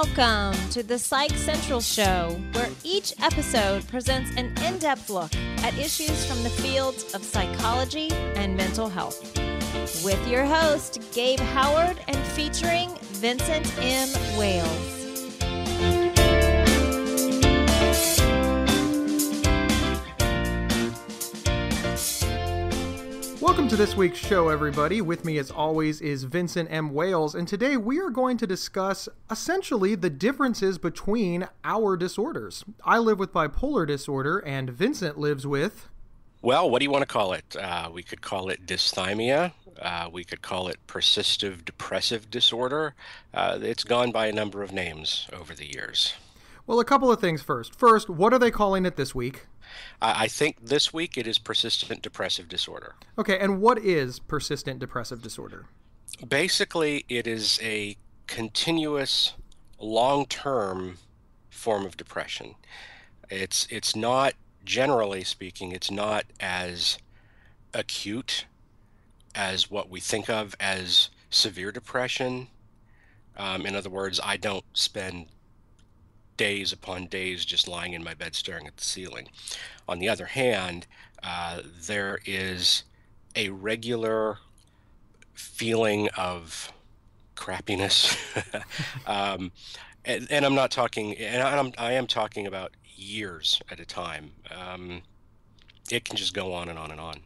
Welcome to the Psych Central Show, where each episode presents an in-depth look at issues from the fields of psychology and mental health. With your host, Gabe Howard, and featuring Vincent M. Wales. Welcome to this week's show, everybody. With me, as always, is Vincent M. Wales, and today we are going to discuss essentially the differences between our disorders. I live with bipolar disorder, and Vincent lives with... Well, what do you want to call it? We could call it dysthymia. We could call it persistent depressive disorder. It's gone by a number of names over the years. Well, a couple of things first. First, what are they calling it this week? I think this week it is persistent depressive disorder. Okay, and what is persistent depressive disorder? Basically, it is a continuous, long-term form of depression. It's not, generally speaking, it's not as acute as what we think of as severe depression. In other words, I don't spend days upon days just lying in my bed staring at the ceiling. On the other hand, there is a regular feeling of crappiness, and I'm not talking, and I am talking about years at a time. It can just go on and on and on.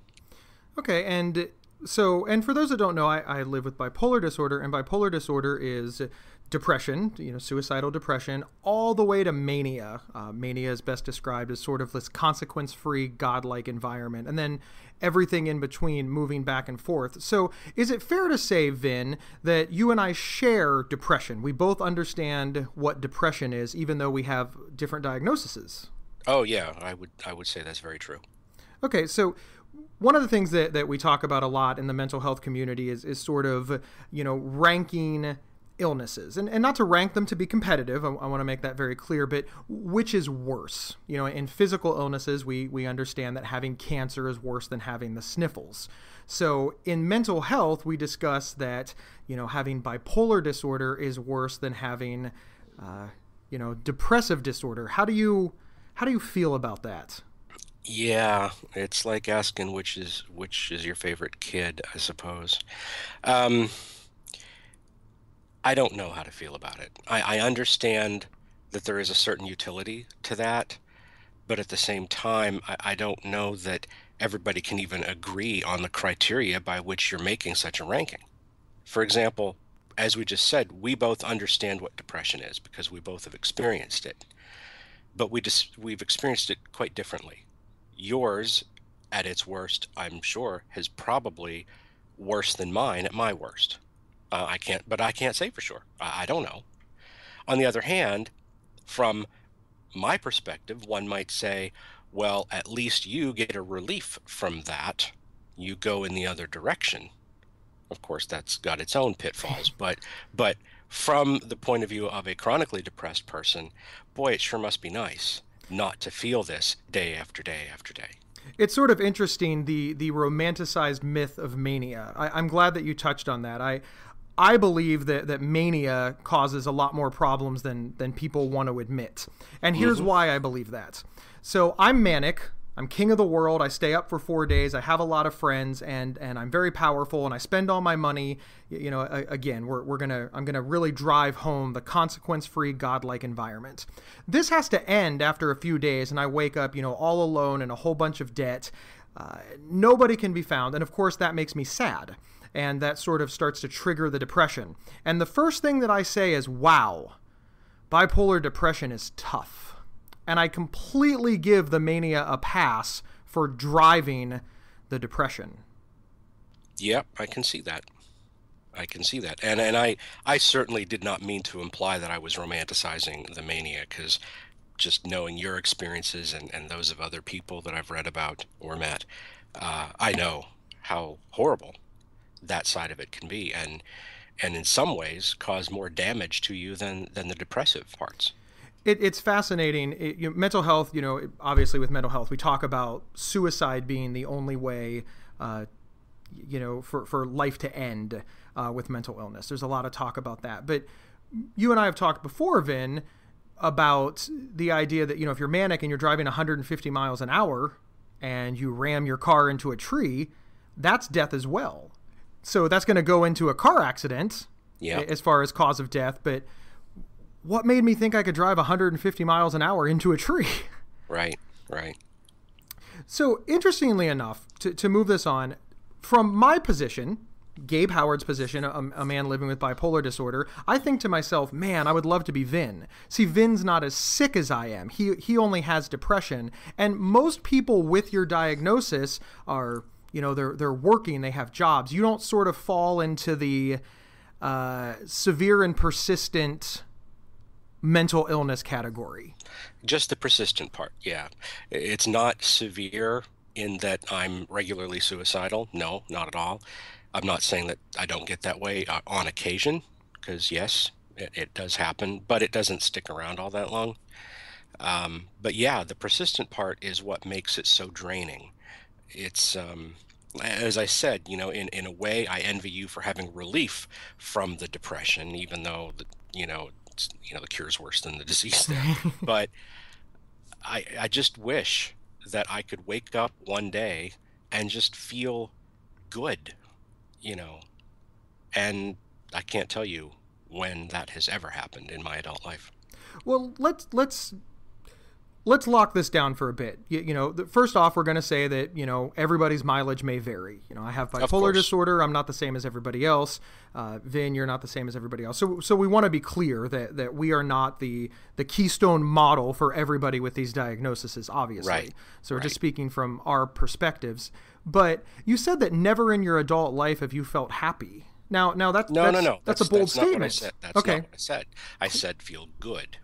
Okay, and for those that don't know, I live with bipolar disorder, and bipolar disorder is depression, suicidal depression, all the way to mania. Mania is best described as sort of this consequence-free, godlike environment, and then everything in between moving back and forth. So is it fair to say, Vin, that you and I share depression? We both understand what depression is, even though we have different diagnoses. Oh, yeah, I would say that's very true. Okay, so one of the things that we talk about a lot in the mental health community is sort of, ranking illnesses, and not to rank them to be competitive. I want to make that very clear, but which is worse? In physical illnesses, we understand that having cancer is worse than having the sniffles. So in mental health, we discuss that, having bipolar disorder is worse than having, depressive disorder. How do you feel about that? Yeah, it's like asking which is your favorite kid, I suppose. I don't know how to feel about it. I understand that there is a certain utility to that, but at the same time, I don't know that everybody can even agree on the criteria by which you're making such a ranking. For example, as we just said, we both understand what depression is because we both have experienced it, but we've experienced it quite differently. Yours, at its worst, I'm sure, is probably worse than mine at my worst. I can't say for sure. I don't know. On the other hand, from my perspective, one might say, well, at least you get a relief from that. You go in the other direction. Of course, that's got its own pitfalls, but from the point of view of a chronically depressed person, boy, it sure must be nice not to feel this day after day after day. It's sort of interesting, the romanticized myth of mania. I'm glad that you touched on that. I believe that mania causes a lot more problems than people want to admit. And here's why I believe that. So I'm manic. I'm king of the world. I stay up for 4 days. I have a lot of friends, and I'm very powerful, and I spend all my money. Again, I'm gonna really drive home the consequence-free, godlike environment. This has to end after a few days, and I wake up, all alone in a whole bunch of debt. Nobody can be found, and of course that makes me sad. And that sort of starts to trigger the depression. And the first thing that I say is, wow, bipolar depression is tough. And I completely give the mania a pass for driving the depression. Yep, I can see that. And I certainly did not mean to imply that I was romanticizing the mania, because just knowing your experiences and those of other people that I've read about or met, I know how horrible that side of it can be, and in some ways cause more damage to you than the depressive parts. It's fascinating. Mental health, obviously with mental health, we talk about suicide being the only way, for life to end with mental illness. There's a lot of talk about that. But you and I have talked before, Vin, about the idea that, if you're manic and you're driving 150 miles an hour and you ram your car into a tree, that's death as well. So that's going to go into a car accident as far as cause of death. But what made me think I could drive 150 miles an hour into a tree? Right. So interestingly enough, to move this on, from my position, Gabe Howard's position, a man living with bipolar disorder, I think to myself, man, I would love to be Vin. See, Vin's not as sick as I am. He only has depression. And most people with your diagnosis are, they're working, they have jobs. You don't sort of fall into the severe and persistent mental illness category. Just the persistent part, yeah. It's not severe in that I'm regularly suicidal. No, not at all. I'm not saying that I don't get that way on occasion, because yes, it does happen, but it doesn't stick around all that long. But yeah, the persistent part is what makes it so draining. It's, as I said, in a way, I envy you for having relief from the depression, even though, the cure is worse than the disease there. But I just wish that I could wake up one day and just feel good. And I can't tell you when that has ever happened in my adult life. Well, let's lock this down for a bit. First off, we're going to say that, everybody's mileage may vary. I have bipolar disorder. I'm not the same as everybody else. Vin, you're not the same as everybody else. So we want to be clear that we are not the keystone model for everybody with these diagnoses, obviously. Right. So we're just speaking from our perspectives. But you said that never in your adult life have you felt happy. Now that's a bold statement. Not what I said. That's not what I said. I said feel good.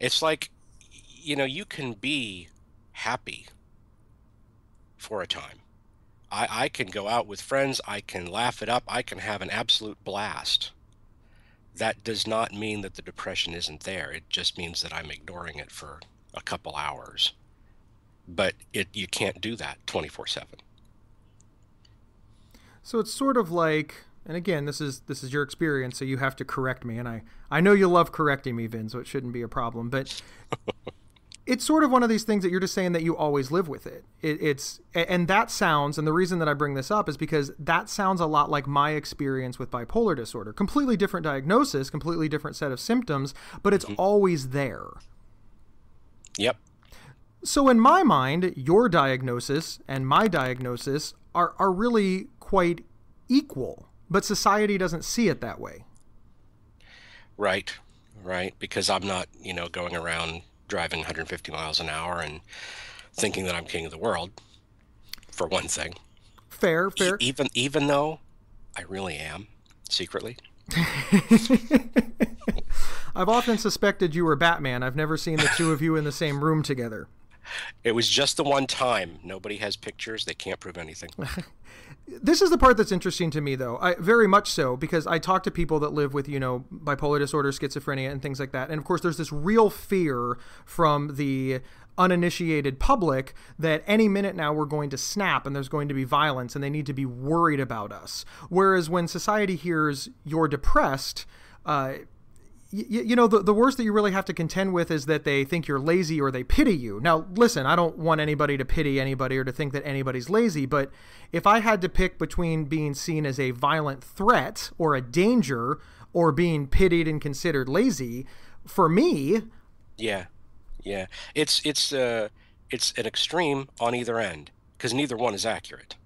It's like, you can be happy for a time. I can go out with friends. I can laugh it up. I can have an absolute blast. That does not mean that the depression isn't there. It just means that I'm ignoring it for a couple hours. But you can't do that 24/7. So it's sort of like, and again, this is your experience, so you have to correct me. And I know you love correcting me, Vin, so it shouldn't be a problem. But it's sort of one of these things that you're just saying that you always live with it. And that sounds, and the reason that I bring this up is because that sounds a lot like my experience with bipolar disorder. Completely different diagnosis, completely different set of symptoms, but it's always there. Yep. So in my mind, your diagnosis and my diagnosis are really quite equal, but society doesn't see it that way. Right, because I'm not, going around driving 150 miles an hour and thinking that I'm king of the world, for one thing. Fair. Even though I really am, secretly. I've often suspected you were Batman. I've never seen the two of you in the same room together. It was just the one time. Nobody has pictures. They can't prove anything. This is the part that's interesting to me, though. Very much so, because I talk to people that live with, bipolar disorder, schizophrenia, and things like that. And of course, there's this real fear from the uninitiated public that any minute now we're going to snap and there's going to be violence and they need to be worried about us. Whereas when society hears you're depressed, the worst that you really have to contend with is that they think you're lazy or they pity you. Now, listen, I don't want anybody to pity anybody or to think that anybody's lazy, but if I had to pick between being seen as a violent threat or a danger or being pitied and considered lazy, for me... Yeah. It's an extreme on either end, because neither one is accurate.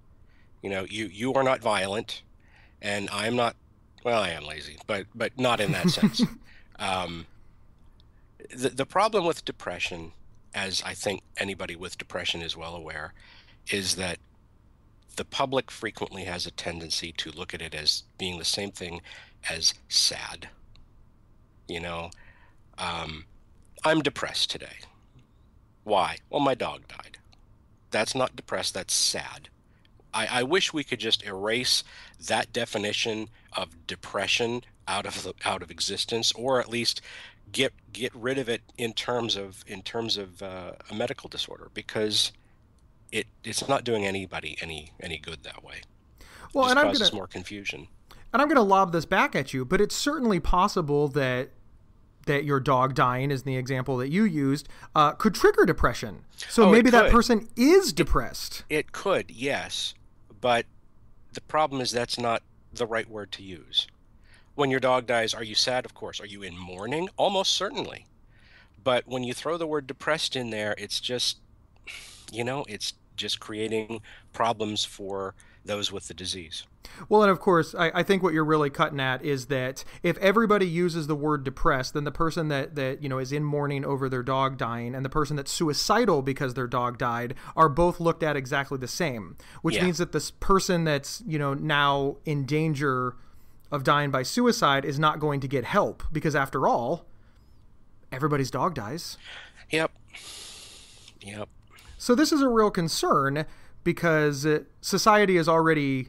You are not violent, and I'm not... Well, I am lazy, but not in that sense. The problem with depression, as I think anybody with depression is well aware, is that the public frequently has a tendency to look at it as being the same thing as sad. I'm depressed today. Why? Well, my dog died. That's not depressed, that's sad. I wish we could just erase that definition of depression out of existence, or at least get rid of it in terms of a medical disorder, because it's not doing anybody any good that way. Well, it just and causes more confusion. And I'm going to lob this back at you, but it's certainly possible that your dog dying, is the example that you used, could trigger depression. So maybe that person is depressed. It could, yes. But the problem is that's not the right word to use. When your dog dies, are you sad? Of course. Are you in mourning? Almost certainly. But when you throw the word depressed in there, it's just, it's just creating problems for those with the disease. Well, and of course, I think what you're really cutting at is that if everybody uses the word depressed, then the person that is in mourning over their dog dying and the person that's suicidal because their dog died are both looked at exactly the same, which means that this person that's, now in danger of dying by suicide is not going to get help because, after all, everybody's dog dies. Yep. So this is a real concern because society is already,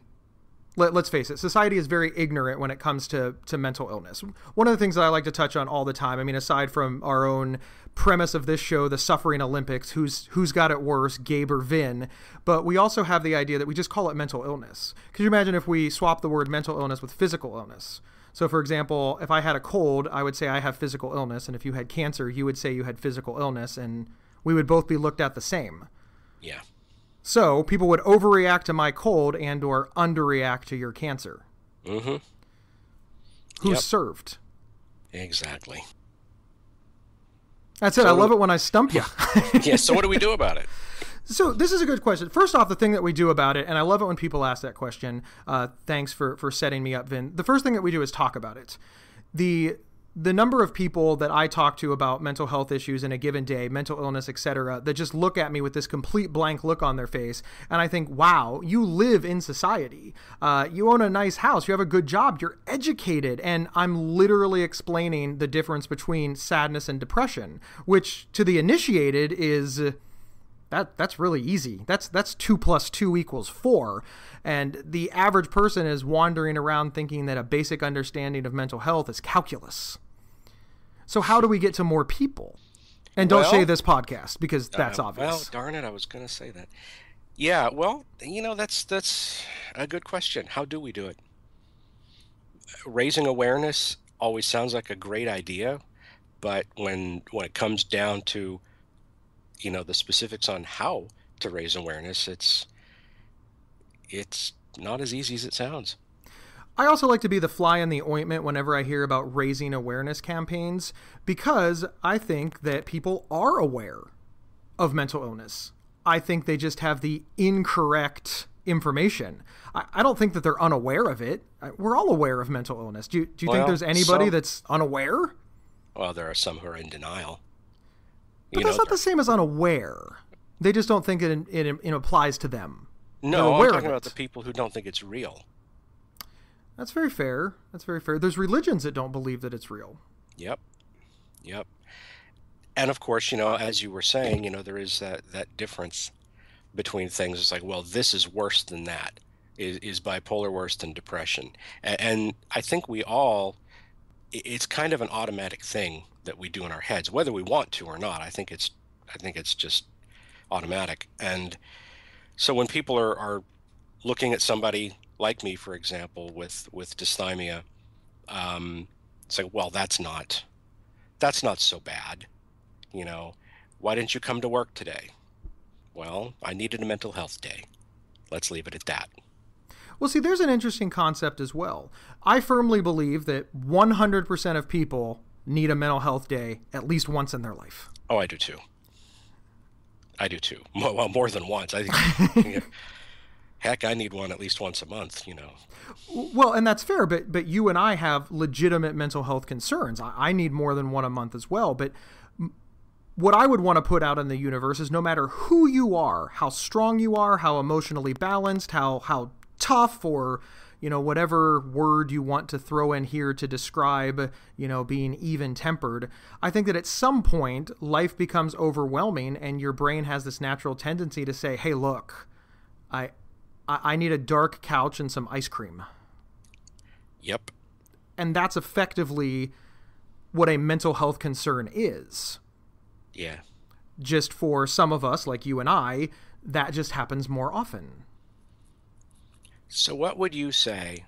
let's face it, society is very ignorant when it comes to mental illness. One of the things that I like to touch on all the time, I mean, aside from our own premise of this show, the Suffering Olympics, who's got it worse, Gabe or Vin, but we also have the idea that we just call it mental illness. Could you imagine if we swap the word mental illness with physical illness? So, for example, if I had a cold, I would say I have physical illness, and if you had cancer, you would say you had physical illness, and we would both be looked at the same. Yeah. So people would overreact to my cold and or underreact to your cancer. Mm-hmm. Who's served? Exactly. That's it. I love it when I stump you. Yeah, so what do we do about it? So this is a good question. First off, the thing that we do about it, and I love it when people ask that question. Thanks for setting me up, Vin. The first thing that we do is talk about it. The number of people that I talk to about mental health issues in a given day, mental illness, etc., that just look at me with this complete blank look on their face, and I think, wow, you live in society. You own a nice house. You have a good job. You're educated. And I'm literally explaining the difference between sadness and depression, which to the initiated is... That's really easy. That's 2 + 2 = 4. And the average person is wandering around thinking that a basic understanding of mental health is calculus. So how do we get to more people? And don't say this podcast, because that's obvious. Well, darn it, I was going to say that. Yeah, well, that's a good question. How do we do it? Raising awareness always sounds like a great idea, but when it comes down to the specifics on how to raise awareness, it's not as easy as it sounds. I also like to be the fly in the ointment whenever I hear about raising awareness campaigns, because I think that people are aware of mental illness. I think they just have the incorrect information. I don't think that they're unaware of it. We're all aware of mental illness. Do you think there's anybody that's unaware? Well, there are some who are in denial. But that's not the same as unaware. They just don't think it applies to them. No, I'm talking about the people who don't think it's real. That's very fair. There's religions that don't believe that it's real. Yep. And of course, as you were saying, there is that difference between things. It's like, well, this is worse than that. Is bipolar worse than depression? And I think it's kind of an automatic thing that we do in our heads, whether we want to or not. I think it's just automatic. And so when people are looking at somebody like me, for example, with dysthymia, it's like, well, that's not so bad. Why didn't you come to work today? Well, I needed a mental health day. Let's leave it at that. Well, see, there's an interesting concept as well. I firmly believe that 100% of people need a mental health day at least once in their life. Oh, I do too. Well, more than once. I think, heck, I need one at least once a month, Well, and that's fair, but you and I have legitimate mental health concerns. I need more than one a month as well. But what I would want to put out in the universe is no matter who you are, how strong you are, how emotionally balanced, how tough, or whatever word you want to throw in here to describe, being even-tempered. I think that at some point, life becomes overwhelming and your brain has this natural tendency to say, hey, look, I need a dark couch and some ice cream. Yep. And that's effectively what a mental health concern is. Yeah. Just for some of us, like you and I, that just happens more often. So what would you say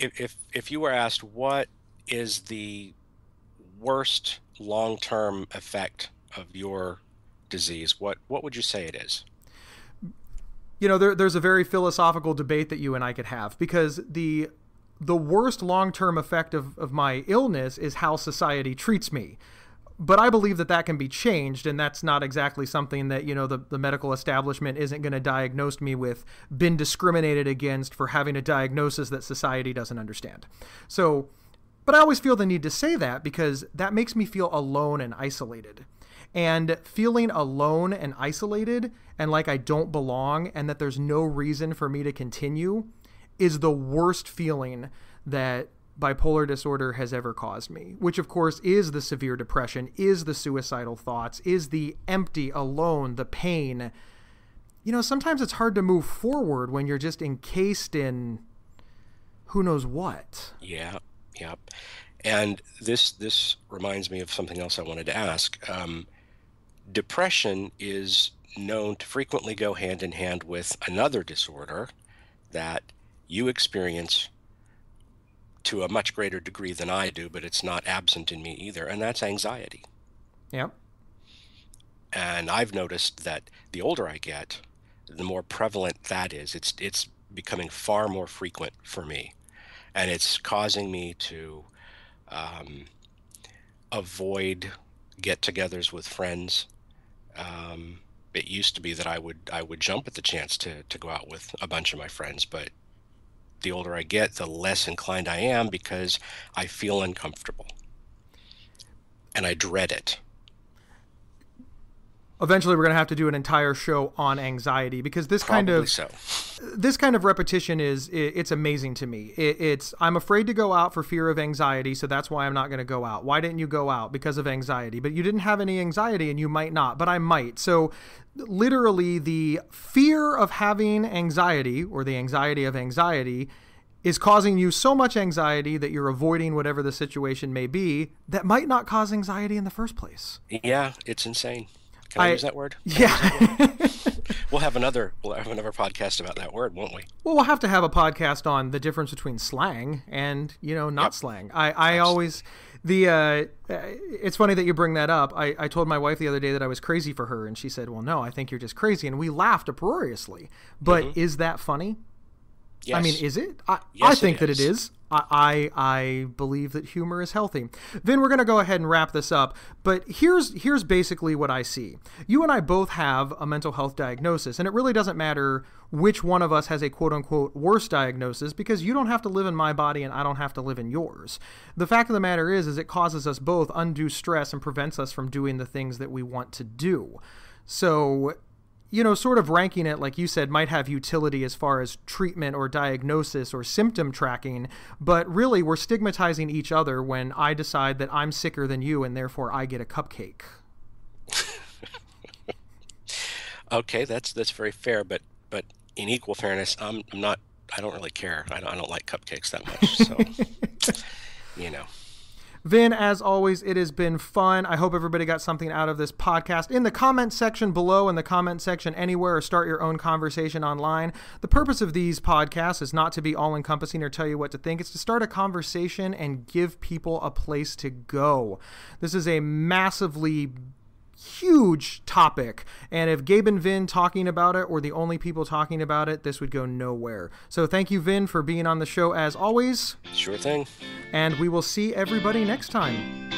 if you were asked what is the worst long-term effect of your disease, what would you say it is? There's a very philosophical debate that you and I could have, because the worst long-term effect of my illness is how society treats me. But I believe that can be changed, and that's not exactly something that, the medical establishment isn't going to diagnose me with been discriminated against for having a diagnosis that society doesn't understand. So, but I always feel the need to say that because that makes me feel alone and isolated. And feeling alone and isolated and like I don't belong and that there's no reason for me to continue is the worst feeling that bipolar disorder has ever caused me, which of course is the severe depression, is the suicidal thoughts, is the empty, alone, the pain. Sometimes it's hard to move forward when you're just encased in who knows what. Yeah. And this reminds me of something else I wanted to ask. Depression is known to frequently go hand in hand with another disorder that you experience to a much greater degree than I do, but it's not absent in me either, and that's anxiety. Yep. And I've noticed that the older I get, the more prevalent that is. It's becoming far more frequent for me, and it's causing me to avoid get-togethers with friends. It used to be that I would jump at the chance to go out with a bunch of my friends, but the older I get, the less inclined I am because I feel uncomfortable and I dread it. Eventually, we're going to have to do an entire show on anxiety because this kind of repetition it's amazing to me. I'm afraid to go out for fear of anxiety, so that's why I'm not going to go out. Why didn't you go out? Because of anxiety. But you didn't have any anxiety, and you might not, but I might. So literally, the fear of having anxiety or the anxiety of anxiety is causing you so much anxiety that you're avoiding whatever the situation may be that might not cause anxiety in the first place. Yeah, it's insane. Can I use that word? Yeah. We'll have another podcast about that word, won't we? Well, we'll have to have a podcast on the difference between slang and, not slang. I always, it's funny that you bring that up. I told my wife the other day that I was crazy for her, and she said, well, no, I think you're just crazy. And we laughed uproariously. But is that funny? Yes. I mean, is it? I think that it is. I believe that humor is healthy. Vin, we're going to go ahead and wrap this up, but here's basically what I see. You and I both have a mental health diagnosis, and it really doesn't matter which one of us has a quote-unquote worse diagnosis because you don't have to live in my body and I don't have to live in yours. The fact of the matter is it causes us both undue stress and prevents us from doing the things that we want to do. So, sort of ranking it, like you said, might have utility as far as treatment or diagnosis or symptom tracking, but really we're stigmatizing each other when I decide that I'm sicker than you and therefore I get a cupcake. Okay, that's very fair, but in equal fairness, I don't really care. I don't like cupcakes that much, so Vin, as always, it has been fun. I hope everybody got something out of this podcast. In the comment section below, in the comment section anywhere, or start your own conversation online. The purpose of these podcasts is not to be all-encompassing or tell you what to think. It's to start a conversation and give people a place to go. This is a massively huge topic, and if Gabe and Vin talking about it were the only people talking about it, this would go nowhere. So thank you, Vin, for being on the show as always. Sure thing. And we will see everybody next time.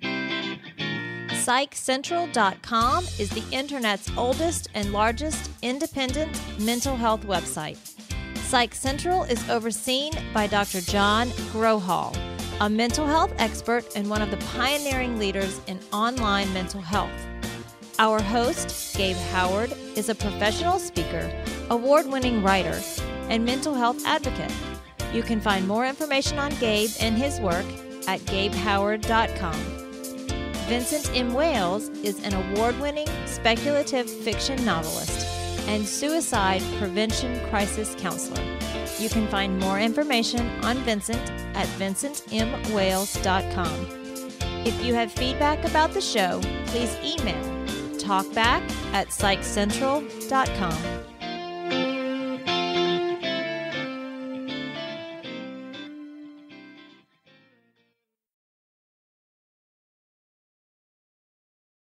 PsychCentral.com is the internet's oldest and largest independent mental health website. Psych Central is overseen by Dr. John Grohall, a mental health expert and one of the pioneering leaders in online mental health. Our host, Gabe Howard, is a professional speaker, award-winning writer, and mental health advocate. You can find more information on Gabe and his work at gabehoward.com. Vincent M. Wales is an award-winning speculative fiction novelist and suicide prevention crisis counselor. You can find more information on Vincent at vincentmwales.com. If you have feedback about the show, please email talkback@psychcentral.com.